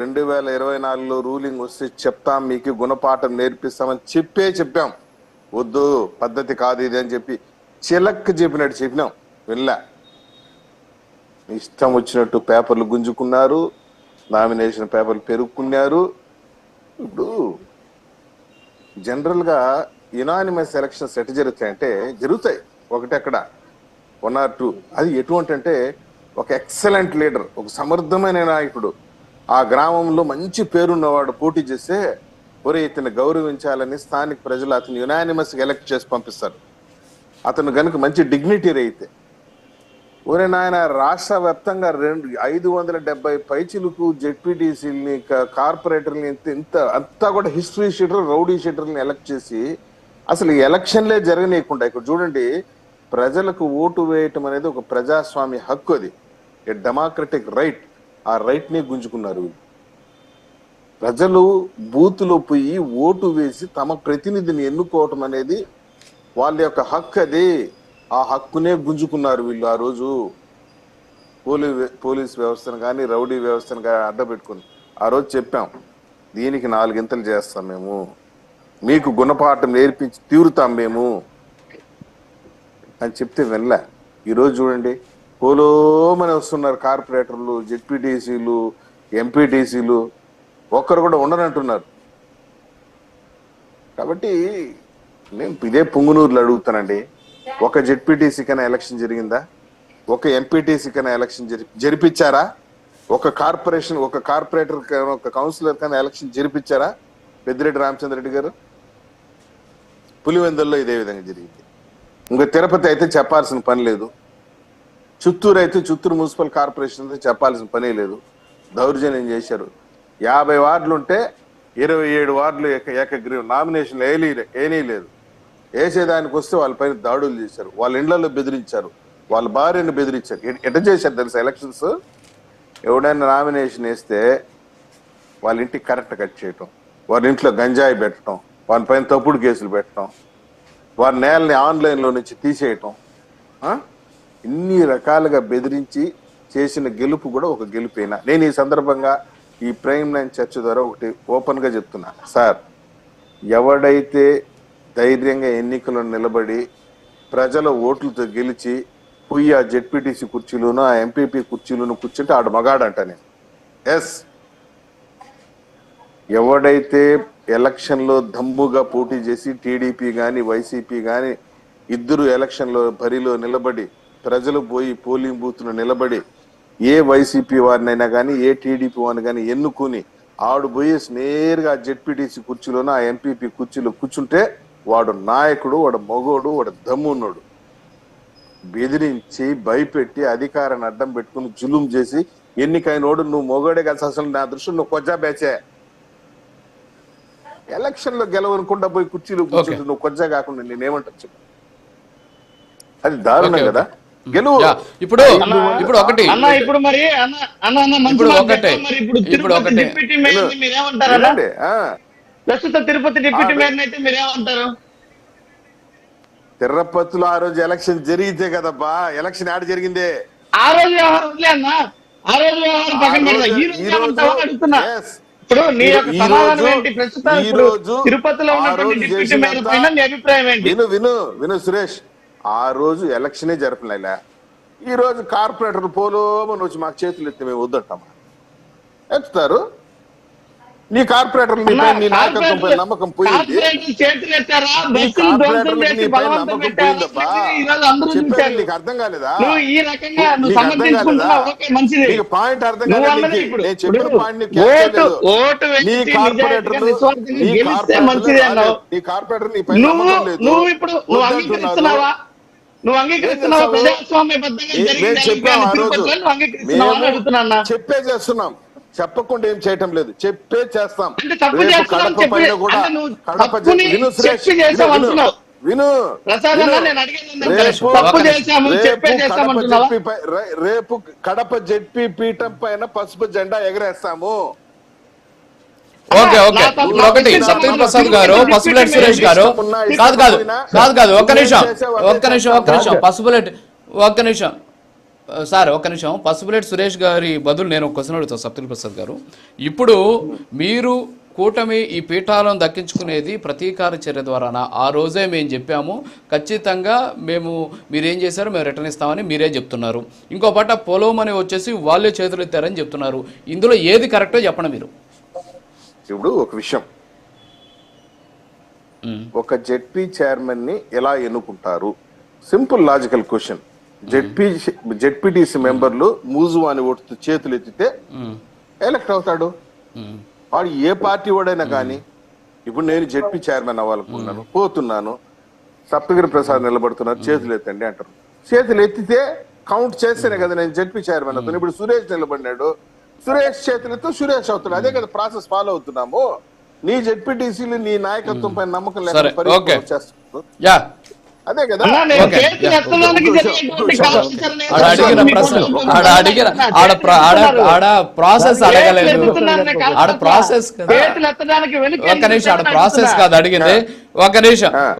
2024లో ruling వస్తే చెప్తాం, మీకు గుణపాఠం నేర్పిస్తామని చెప్పాం. వద్దు, పద్ధతి కాదు ఇది అని చెప్పి చిలక్క చెప్పినట్టు చెప్పినాం. వెళ్ళా ఇష్టం వచ్చినట్టు పేపర్లు గుంజుకున్నారు, నామినేషన్ పేపర్లు పెరుక్కున్నారు. ఇప్పుడు జనరల్ గా యునానిమస్ ఎలక్షన్స్ ఎట్లా జరుగుతాయంటే, జరుగుతాయి ఒకటి అక్కడ 1 or 2. అది ఎటువంటి అంటే, ఒక ఎక్సలెంట్ లీడర్, ఒక సమర్థమైన నాయకుడు, ఆ గ్రామంలో మంచి పేరున్నవాడు పోటీ చేస్తే ఒరే ఇతను గౌరవించాలని స్థానిక ప్రజలు అతను యునానిమస్ ఎలక్ట్ చేసి పంపిస్తారు. అతను కనుక మంచి డిగ్నిటీ అయితే, ఒరే నాయన రాష్ట్ర వ్యాప్తంగా 570 పైచిలకు జెడ్పీటీసీలని, కార్పొరేటర్ని ఇంత అంతా కూడా హిస్టరీ షీటర్, రౌడీ షీటర్ని ఎలక్ట్ చేసి అసలు ఎలక్షన్లే జరగనీయకుండా, ఇక్కడ చూడండి, ప్రజలకు ఓటు వేయటం అనేది ఒక ప్రజాస్వామ్య హక్కు, అది ఏ డెమోక్రటిక్ రైట్. ఆ రైట్ ని గుంజుకున్నారు. ప్రజలు బూతులో పోయి ఓటు వేసి తమ ప్రతినిధిని ఎన్నుకోవటం అనేది వాళ్ళ యొక్క హక్కు. అది ఆ హక్కునే గుంజుకున్నారు వీళ్ళు. ఆ రోజు పోలీస్ వ్యవస్థను కానీ రౌడీ వ్యవస్థను కానీ అడ్డపెట్టుకుని ఆ రోజు చెప్పాం, దీనికి 4 గింతలు చేస్తాం మేము, మీకు గుణపాఠం నేర్పించి తీరుతాం మేము అని చెప్తే వెళ్ళా. ఈరోజు చూడండి, పోలోమని వస్తున్నారు కార్పొరేటర్లు, జెడ్పీటీసీలు, ఎంపీటీసీలు, ఒక్కరు కూడా ఉండనంటున్నారు. కాబట్టి నేను ఇదే పుంగునూరులో అడుగుతానండి, ఒక జెడ్పీటీసీ కన్నా ఎలక్షన్ జరిగిందా? ఒక ఎంపీటీసీ కన్నా ఎలక్షన్ జరిపించారా? ఒక కార్పొరేటర్ ఒక కౌన్సిలర్ కన్నా ఎలక్షన్ జరిపించారా? పెద్దిరెడ్డి రామచంద్రరెడ్డి గారు పులివెందుల్లో ఇదే విధంగా జరిగింది. ఇంకా తిరుపతి అయితే చెప్పాల్సిన పని లేదు, చిత్తూరు అయితే చిత్తూరు మున్సిపల్ కార్పొరేషన్ అయితే చెప్పాల్సిన పనే లేదు. దౌర్జన్యం చేశారు. 50 వార్డులు ఉంటే 27 వార్డులు ఏకగ్రీవం, నామినేషన్లు ఏనీ లేదు. వేసేదానికి వస్తే వాళ్ళ పైన దాడులు చేశారు, వాళ్ళ ఇండ్లలో బెదిరించారు, వాళ్ళ భార్యను బెదిరించారు. ఎట్లా చేశారు తెలుసా ఎలక్షన్స్? ఎవడైనా నామినేషన్ వేస్తే వాళ్ళ ఇంటికి కరెక్ట్ కట్ చేయటం, వాళ్ళ ఇంట్లో గంజాయి పెట్టడం, వాళ్ళ పైన తప్పుడు కేసులు పెట్టడం, వారి నేలని ఆన్లైన్లో నుంచి తీసేయటం, ఇన్ని రకాలుగా బెదిరించి చేసిన గెలుపు కూడా ఒక గెలుపేనా? నేను ఈ సందర్భంగా ఈ ప్రైమ్ లైన్ చర్చ ద్వారా ఒకటి ఓపెన్ గా చెప్తున్నా, సార్, ఎవడైతే ధైర్యంగా ఎన్నికల్లో నిలబడి ప్రజల ఓట్లతో గెలిచి పోయి ఆ జెడ్పీటీసీ కుర్చీలోను ఆ ఎంపీపీ కుర్చీలోను కూర్చుంటే ఆడు మగాడంట. నేను ఎస్, ఎవడైతే ఎలక్షన్లో దమ్ముగా పోటీ చేసి టీడీపీ కానీ వైసీపీ కానీ ఇద్దరు ఎలక్షన్లో బరిలో నిలబడి ప్రజలు పోయి పోలింగ్ బూత్ను నిలబడి ఏ వైసీపీ వారినైనా కానీ ఏ టీడీపీ వారిని కానీ ఎన్నుకుని ఆడు పోయి నేరుగా జెడ్పీటీసీ కుర్చీలోనూ ఆ ఎంపీపీ కుర్చీలో కూర్చుంటే వాడు నాయకుడు, వాడు మగోడు, వాడు దమ్మున్నాడు. బెదిరించి భయపెట్టి అధికారాన్ని అడ్డం పెట్టుకుని జులుం చేసి ఎన్నికైనోడు నువ్వు మొగోడే కలిసి, అసలు నా దృష్టిలో నువ్వు కొజ్జా బ్యాచే. ఎలక్షన్ లో గెలవనుకుంటా పోయి కుర్చీలో కూర్చుంటే నువ్వు కొజ్జా కాకుండా నేనేమంటా చెప్పు? అది దారుణం కదా. గెలువు ఇప్పుడు ఒకటి ఇప్పుడు మరి ప్రస్తుత తిరుపతి డిప్యూటీ మేయర్ అయితే మీరేమంటారు? తిరుపతిలో ఆ రోజు ఎలక్షన్ జరిగితే కదబ్బా, ఎలక్షన్ ఆడ జరిగిందే. ఆ రోజు వ్యవహారం వదిలే అన్న, ఆ రోజు వ్యవహారం పక్కన పెడతా. ఈ రోజు అడుగుతున్నా, ఇప్పుడు నీ యొక్క సమాధానం ఏంటి? ప్రస్తుతం తిరుపతిలో ఉన్నటువంటి డిప్యూటీ మేయర్ పైన నీ అభిప్రాయం ఏంటి? విను సురేష్, ఆ రోజు ఎలక్షనే జరపలేలా. ఈ రోజు కార్పొరేటర్ పోలోమని వచ్చి మాకు చేతులు ఎత్తి మేము వద్దంటామా? ఎత్తుతారు. నీ కార్పొరేటర్ నీ నాయకత్వం పైన నమ్మకం పోయింది, నీకు అర్థం కాలేదా? నీకు పాయింట్ అర్థం కాలేదు. నేను చెప్పిన పాయింట్ నీ కార్పొరేటర్ నీ పైన నమ్మకం లేదు. నువ్వు అంగీకరిస్తున్నావా? ప్రజాస్వామ్యబద్ధంగా చెప్పాం ఆ రోజు, చెప్పే చేస్తున్నాం, చెప్పకుండా ఏం చేయటం లేదు, చెప్పే చేస్తాం. కడప పైన కూడా రేపు కడప జెడ్పీ పీఠం పైన పసుపు జెండా ఎగరేస్తాము. ఒకటి సత్యన్ ప్రసాద్ గారు, పసుపులెట్టి సురేష్ గారు, కాదు ఒక్క నిమిషం పసుపులెట్టి, ఒక్క నిమిషం సార్ ఒక్క నిమిషం, పసుపులేటి సురేష్ గారి బదులు నేను ఒక క్వశ్చన్ అడుగుతాను సప్తగిరి ప్రసాద్ గారు. ఇప్పుడు మీరు కూటమి ఈ పీఠాలను దక్కించుకునేది ప్రతీకార చర్య ద్వారానా? ఆ రోజే మేము చెప్పాము ఖచ్చితంగా మీరేం చేశారో మేము రిటర్న్ ఇస్తామని మీరే చెప్తున్నారు. ఇంకో పట్ట పొలమని వచ్చేసి వాళ్ళే చేతులు ఎత్తారని చెప్తున్నారు. ఇందులో ఏది కరెక్టో చెప్పండి మీరు. ఇప్పుడు ఒక విషయం, ఒక జెడ్పీ చైర్మన్ ని ఎలా ఎన్నుకుంటారు? Simple logical question. జెడ్పీటీసీ మెంబర్లు మూజు అని ఓటుతూ చేతులు ఎత్తితే ఎలక్ట్ అవుతాడు. వాడు ఏ పార్టీ వాడైనా కానీ, ఇప్పుడు నేను జెడ్పీ చైర్మన్ అవ్వాలనుకున్నాను, పోతున్నాను, సప్తగిరి ప్రసాద్ నిలబడుతున్నారు, చేతులు ఎత్తండి అంటారు. చేతులు ఎత్తితే కౌంట్ చేస్తేనే కదా నేను జెడ్పీ చైర్మన్ అవుతాను. ఇప్పుడు సురేష్ నిలబడినాడు, సురేష్ చేతులతో సురేష్ అవుతాడు. అదే కదా ప్రాసెస్ ఫాలో అవుతున్నాము. నీ జెడ్పీటీసీలు నీ నాయకత్వం పైన నమ్మకం లేకుండా చేస్తున్నారు. అదే కదా. ప్రాసెస్ అడగలేదు, ఆడ ప్రాసెస్ కాదు అడిగింది. ఒక నిమిషం